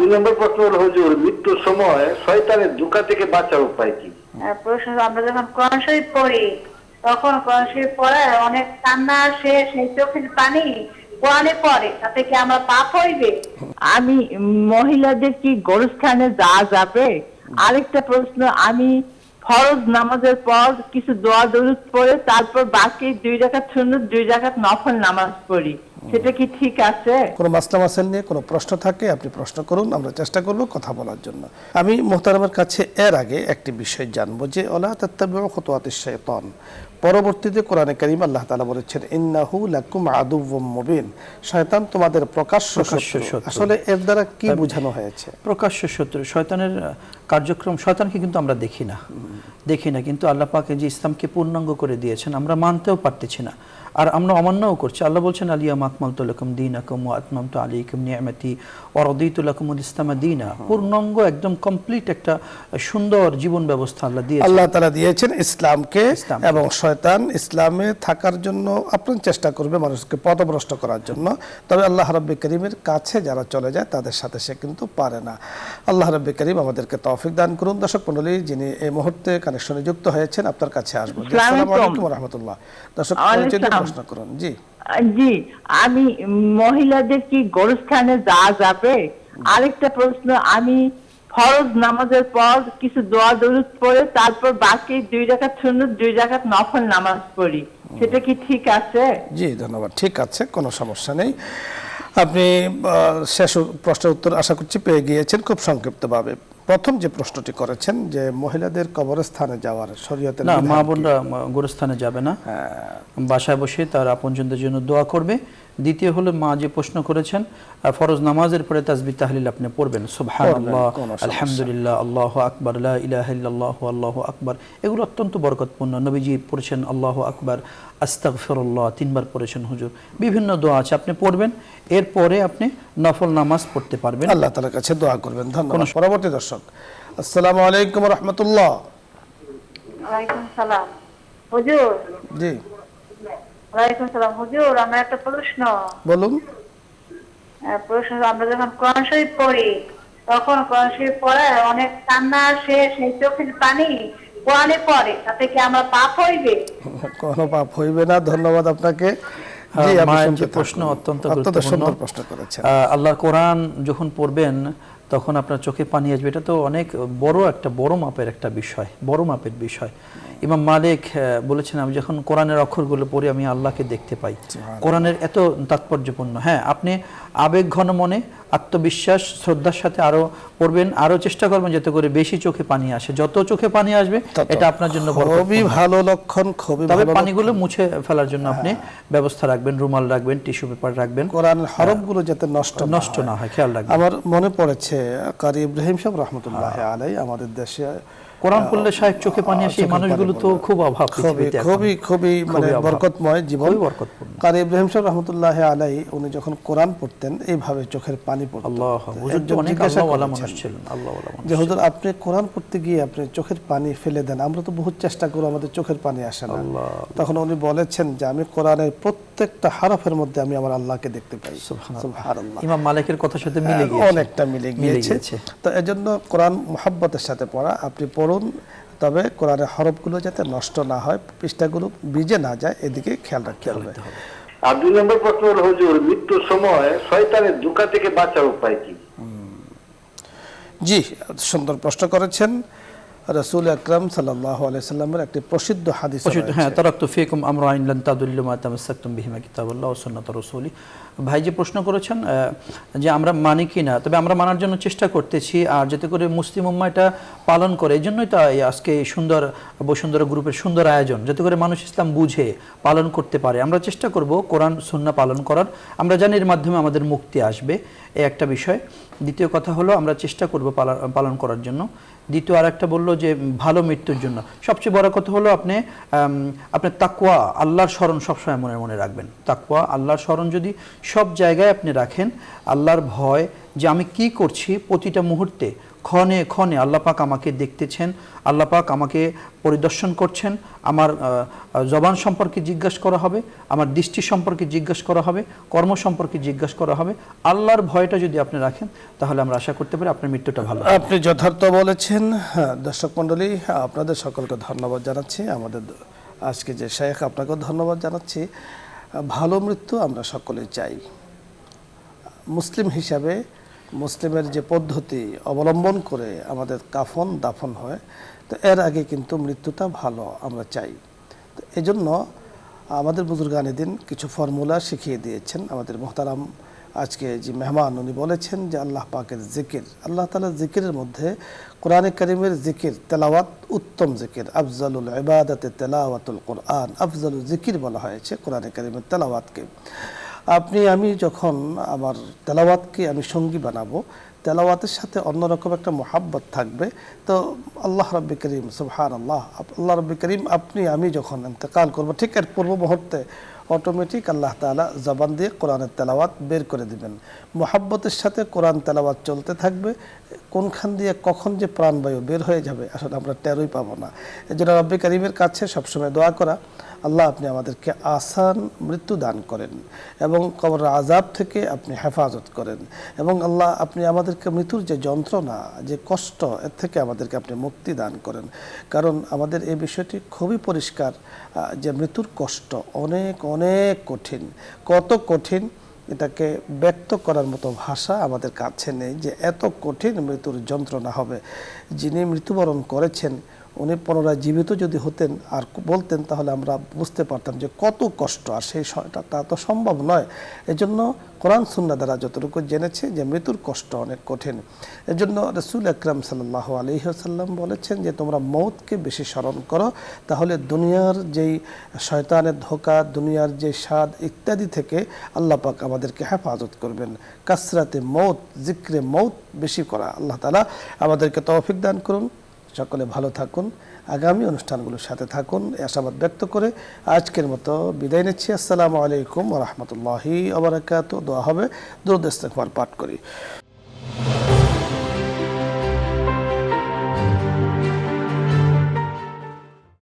2 নম্বর প্রশ্ন হলো হুজুর, মৃত্যুর সময় শয়তানের ধোঁকা থেকে বাঁচার উপায় কি? প্রশ্ন হলো, আমরা যখন কোরআন শরীফ পড়ি তখন কোরআন শরীফ পড়ার অনেক কান্না আসে, সেই চোখের পানি কোরআনে পড়ে, তাতে কি আমরা পাপ হইবে? আমি মহিলাদের কি গোরস্থানে যাওয়া যাবে? আরেকটা প্রশ্ন, আমি ফরজ নামাজের পর কিছু দোয়া দরুদ পড়ে তারপর বাকি 2 রাকাত সুন্নত 2 রাকাত নফল নামাজ পড়ি, সেটা কি ঠিক আছে? কোনো মাসলা মাসাইল নিয়ে কোনো প্রশ্ন থাকে আপনি প্রশ্ন করুন, আমরা চেষ্টা করব কথা বলার জন্য। আমি মোহতারামের কাছে এর আগে একটি বিষয় জানবো যে ওয়ালা তাত্তাবিউ খুতুওয়াতিশ শাইতান, পরবর্তীতে কোরআনে কারীম আল্লাহ তাআলা বলেছেন ইন্নাহু লাকুম আদুউম মুবিন, শয়তান তোমাদের প্রকাশ্য শত্রু। আসলে এর দ্বারা কি বোঝানো হয়েছে? প্রকাশ্য শত্রু, শয়তানের কার্যক্রম, শয়তানকে কিন্তু আমরা দেখি না, কিন্তু আল্লাহ পাক যে ইসলামকে পূর্ণাঙ্গ করে দিয়েছেন আমরা মানতেও পারতেছি না, আর আমরা অমান্যও করছি। আল্লাহ বলছেন আলিয়ামা আকমালতু লাকুম দীনাকুম ওয়া আতমামতু আলাইকুম নি'মাতি ওয়া রাদিতু লাকুমুল ইসলাম দীনা, পূর্ণাঙ্গ একদম কমপ্লিট একটা সুন্দর জীবন ব্যবস্থা আল্লাহ দিয়েছেন। আল্লাহ তাআলা দিয়েছেন ইসলামকে, এবং শয়তান ইসলামে থাকার জন্য আপনার চেষ্টা করবে মানুষকে পথভ্রষ্ট করার জন্য। তবে আল্লাহ রাব্বুল কারীমের কাছে যারা চলে যায় তাদের সাথে সে কিন্তু পারে না। আল্লাহ রাব্বুল কারীম আমাদেরকে তৌফিক দান করুন। দর্শক মণ্ডলী, যিনি এই মুহূর্তে কানেকশনে যুক্ত হয়েছেন আপনার কাছে আসবো। আসসালামু আলাইকুম ওয়া রাহমাতুল্লাহ। দর্শক প্রশ্ন করুন। জি জি, আমি মহিলাদের কি গোরস্থানে যাওয়া যাবে? আরেকটা প্রশ্ন, আমি ফরজ নামাজের পর কিছু দোয়া দরুদ পড়ে তারপর বাকি 2 রাকাত সুন্নত 2 রাকাত নফল নামাজ পড়ি, সেটা কি ঠিক আছে? জি ধন্যবাদ, ঠিক আছে, কোনো সমস্যা নেই। আপনি শেষ প্রশ্নের উত্তর আশা করছি পেয়ে গিয়েছেন খুব সংক্ষিপ্তভাবে। প্রথম যে প্রশ্নটি করেছেন যে মহিলাদের কবরস্থানে যাওয়ার শরীয়তের না, মা বোনরা গোরস্থানে যাবে না, বাসায় বসে তার আপনজনদের জন্য দোয়া করবে। দ্বিতীয় হলো মা যে প্রশ্ন করেছেন ফরজ নামাজের পরে তাসবিহ তাহলিল আপনি পড়বেন, সুবহানাল্লাহ, আলহামদুলিল্লাহ, আল্লাহু আকবার, লা ইলাহা ইল্লাল্লাহু আল্লাহু আকবার, এগুলো অত্যন্ত বরকতপূর্ণ। নবীজি পড়েছেন আল্লাহু আকবার, আস্তাগফিরুল্লাহ 3 বার পড়েছেন হুজুর। বিভিন্ন দোয়া আছে আপনি পড়বেন, এরপরে আপনি নফল নামাজ পড়তে পারবেন। আল্লাহ তাআলার কাছে দোয়া করবেন। ধন্যবাদ। পরবর্তী দর্শক, আসসালামু আলাইকুম ওয়া রাহমাতুল্লাহ। ওয়ালাইকুম সালাম হুজুর। জি ওয়ালাইকুম সালাম হুজুর, আমার একটা প্রশ্ন। বলুন। প্রশ্ন হলো, আমরা যখন কোরআন শরীফ পড়ি তখন কোরআন শরীফ পড়ার অনেক কান্না আসে, সেই চোখের পানি কোরআনে পড়ে, তাতে কি আমরা পাপ হইবে? কোনো পাপ হইবে না। ধন্যবাদ আপনাকে। জি, মায়ের যে প্রশ্ন অত্যন্ত সুন্দর প্রশ্ন করেছেন। আল্লাহর কোরআন যখন পড়বেন তখন আপনার চোখে পানি আসবে, এটা তো অনেক বড় মাপের একটা বিষয়, বড় মাপের বিষয়। ইমাম মালিক বলেছেন আমি যখন কোরআনের অক্ষরগুলো পড়ি আমি আল্লাহকে দেখতে পাই। কোরআনের এত তাৎপর্যপূর্ণ। হ্যাঁ, আপনি আবেগ ঘন মনে, আত্মবিশ্বাস, শ্রদ্ধার সাথে আরো পড়বেন, আরো চেষ্টা করবেন যাতে করে বেশি চোখে পানি আসে। যত চোখে পানি আসবে এটা আপনার জন্য খুবই ভালো লক্ষণ, খুবই তবে পানিগুলো মুছে ফেলার জন্য আপনি ব্যবস্থা রাখবেন, রুমাল রাখবেন, টিস্যু পেপার রাখবেন, কোরআনের হরফগুলো যাতে নষ্ট না হয় খেয়াল রাখবেন। আমার মনে পড়েছে কারি ইব্রাহিম সাহেব রাহমাতুল্লাহি আলাইহি আমাদের দেশে কোরআন পড়লে সাহেব চোখে পানি আসে, মানুষগুলো তো খুব অভাব, খুবই মানে বরকতময় জীবন, বরকতপূর্ণ। কারি ইব্রাহিম সাহেব রাহমাতুল্লাহি আলাইহি উনি যখন কোরআন পড়তেন এইভাবে চোখের পানি পড়তো। আল্লাহ, হুজুর তো অনেক আল্লাহওয়ালা মানুষ ছিলেন, আল্লাহওয়ালা মানুষ। যে হুজুর আপনি কোরআন পড়তে গিয়ে আপনি চোখের পানি ফেলে দেন, আমরা তো বহুত চেষ্টা করি আমাদের চোখের পানি আসে না। তখন উনি বলেছেন যে আমি কোরআনের প্রত্যেকটা হরফের মধ্যে আমি আমার আল্লাহকে দেখতে পাই। সুবহানাল্লাহ। ইমাম মালিকের কথার সাথে মিলে গিয়েছে, অনেকটা মিলে গিয়েছে। তো এজন্য কোরআন মুহাব্বতের সাথে পড়া, আপনি পড়ুন, তবে কোরআনের হরফগুলো যাতে নষ্ট না হয়, পৃষ্ঠাগুলো ভিজে না যায়, এদিকে খেয়াল রাখতে হবে। আর 2 নম্বর প্রশ্ন হলো হুজুর, মৃত্যুর সময় শয়তানের ধোঁকা থেকে বাঁচার উপায় কি? জি, সুন্দর প্রশ্ন করেছেন। রাসূল আকরাম সাল্লাল্লাহু আলাইহি সাল্লামের একটি প্রসিদ্ধ হাদিস আছে। হ্যাঁ, তারাকতু ফিকুম আমরাইন লান তাদুল্লু মা তামাসসাকতুম বিহিমা কিতাবুল্লাহ ওয়া সুন্নাতুর রাসূলি। ভাই যে প্রশ্ন করেছেন যে আমরা মানি কি না, তবে আমরা মানার জন্য চেষ্টা করতেছি, আর যাতে করে মুসলিম উম্মাহ এটা পালন করে। এই জন্যই তো আজকে এই সুন্দর বসুন্ধরা গ্রুপের সুন্দর আয়োজন, যাতে করে মানুষ ইসলাম বুঝে পালন করতে পারে। আমরা চেষ্টা করব কোরআন সুন্নাহ পালন করার। আমরা জানি এর মাধ্যমে আমাদের মুক্তি আসবে, এই একটা বিষয়। দ্বিতীয় কথা হলো আমরা চেষ্টা করব পালন করার জন্য। দ্বিতীয় আর একটা বললো যে ভালো মৃত্যুর জন্য সবচেয়ে বড় কথা হলো আপনার তাকওয়া, আল্লাহর স্মরণ সবসময় মনে রাখবেন। তাকওয়া, আল্লাহর স্মরণ যদি সব জায়গায় আপনি রাখেন, আল্লাহর ভয়, যে আমি কি করছি প্রতিটা মুহূর্তে ক্ষণে ক্ষণে আল্লাহ পাক আমাকে দেখতেছেন, আল্লাহ পাক আমাকে পরিদর্শন করছেন। আমার জবান সম্পর্কে জিজ্ঞাসা করা হবে, আমার দৃষ্টি সম্পর্কে জিজ্ঞাসা করা হবে, কর্ম সম্পর্কে জিজ্ঞাসা করা হবে। আল্লাহর ভয়টা যদি আপনি রাখেন তাহলে আমরা আশা করতে পারি আপনার মৃত্যুটা ভালো হবে। আপনি যথার্থ বলেছেন। দর্শক মণ্ডলী, আপনাদের সকলকে ধন্যবাদ জানাচ্ছি। আমাদের আজকে যে শেখ, আপনাকেও ধন্যবাদ জানাচ্ছি। ভালো মৃত্যু আমরা সকলেই চাই। মুসলিম হিসাবে মুসলিমের যে পদ্ধতি অবলম্বন করে আমাদের কাফন দাফন হয়, তো এর আগে কিন্তু মৃত্যুটা ভালো আমরা চাই। তো এজন্য আমাদের বুজুর্গানে দিন কিছু ফর্মুলা শিখিয়ে দিয়েছেন। আমাদের মোহতারাম আজকে যে মেহমান উনি বলেছেন যে আল্লাহ পাকের জিকির, আল্লাহ তাআলার জিকিরের মধ্যে কোরআনে কারিমের জিকির তেলাওয়াত উত্তম জিকির, আফজালুল ইবাদাতে তেলাওয়াতুল কোরআন, আফজালুল জিকির বলা হয়েছে কোরআনে কারিমের তেলাওয়াতকে। আপনি আমি যখন আমার তেলাওয়াতকে আমি সঙ্গী বানাবো, তেলাওয়াতের সাথে অন্যরকম একটা মোহাব্বত থাকবে। তো আল্লাহ রাব্বি করিম সুবহানাল্লাহ, আল্লাহ রাব্বি করিম আপনি আমি যখন ইন্তেকাল করব, ঠিক এর পূর্ব মুহূর্তে অটোমেটিক আল্লাহ তাআলা জবান দিয়ে কোরআনের তেলাওয়াত বের করে দিবেন। মোহাব্বতের সাথে কোরআন তেলাওয়াত চলতে থাকবে। কোনখান দিয়ে কখন যে প্রাণবায়ু বের হয়ে যাবে আসলে আমরা টেরই পাবো না। এই জন্য রাব্বি করিমের কাছে সবসময় দোয়া করা, আল্লাহ আপনি আমাদেরকে আসান মৃত্যু দান করেন এবং কবরের আযাব থেকে আপনি হেফাজত করেন, এবং আল্লাহ আপনি আমাদেরকে মৃত্যুর যে যন্ত্রণা, যে কষ্ট, এর থেকে আমাদেরকে আপনি মুক্তি দান করেন। কারণ আমাদের এই বিষয়টি খুবই পরিষ্কার যে মৃত্যুর কষ্ট অনেক অনেক কঠিন। কত কঠিন এটাকে ব্যক্ত করার মতো ভাষা আমাদের কাছে নেই যে এত কঠিন মৃত্যুর যন্ত্রণা হবে। যিনি মৃত্যুবরণ করেছেন উনি পুনরায় জীবিত যদি হতেন আর বলতেন তাহলে আমরা বুঝতে পারতাম যে কত কষ্ট, আর সেই তা তো সম্ভব নয়। এজন্য কোরআন সুন্নাহ দ্বারা যতটুকু জেনেছে যে মৃত্যুর কষ্ট অনেক কঠিন। এজন্য রাসূল আকরাম সাল্লাল্লাহু আলাইহি ওয়াসাল্লাম বলেছেন যে তোমরা মৌতকে বেশি স্মরণ করো, তাহলে দুনিয়ার যেই শয়তানের ধোঁকা, দুনিয়ার যে স্বাদ ইত্যাদি থেকে আল্লাহ পাক আমাদেরকে হেফাজত করবেন। কাসরাতে মৌত, জিক্রে মৌত বেশি করা। আল্লাহ তাআলা আমাদেরকে তৌফিক দান করুন। সকলে ভালো থাকুন, আগামী অনুষ্ঠানগুলোর সাথে থাকুন, এই আশাবাদ ব্যক্ত করে আজকের মতো বিদায় নিচ্ছি। আসসালামু আলাইকুম ওয়া রাহমাতুল্লাহি ওয়া বারাকাতুহু। দোয়া হবে, দুরূদ ইস্তিগফার পাঠ করি।